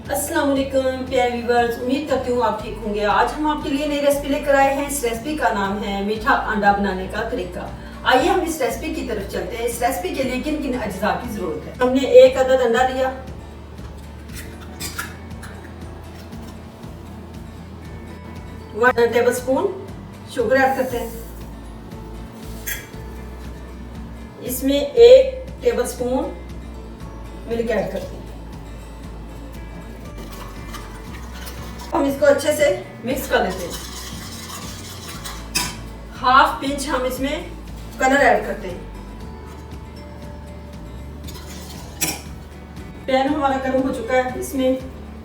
अस्सलाम वालेकुम प्यारे व्यूअर्स, उम्मीद करती हूँ आप ठीक होंगे। आज हम आपके लिए नई रेसिपी लेकर आए हैं। इस रेसिपी का नाम है मीठा अंडा बनाने का तरीका। आइए हम इस रेसिपी की तरफ चलते हैं। इस रेसिपी के लिए किन किन अज्जा की जरूरत है। हमने एक अदद अंडा लिया, 1 टेबलस्पून शुगर ऐड करते हैं, इसमें 1 टेबलस्पून मिल्क ऐड करते हैं। हम इसको अच्छे से मिक्स कर लेते हैं। हाफ पिंच हम इसमें कलर ऐड करते हैं। पैन हमारा गर्म हो चुका है, इसमें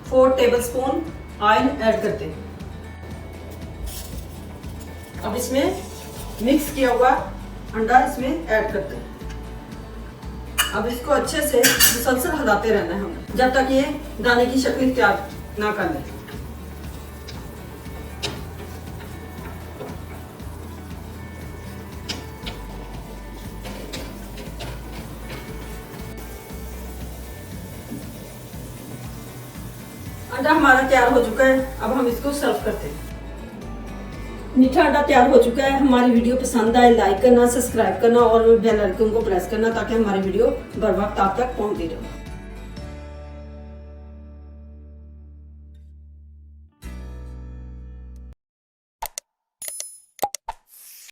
4 टेबलस्पून ऑयल ऐड करते हैं। अब इसमें मिक्स किया हुआ अंडा इसमें ऐड करते हैं। अब इसको अच्छे से मुसलसल हिलाते रहना है हमें जब तक ये दाने की शक्ल इख्तियार ना कर ले। अंडा हमारा तैयार हो चुका है, अब हम इसको सर्व करते हैं। मीठा अंडा तैयार हो चुका है। हमारी वीडियो पसंद आए लाइक करना, सब्सक्राइब करना और बेल आइकन को प्रेस करना ताकि हमारी वीडियो बर वक्त आप तक पहुंचती रहे।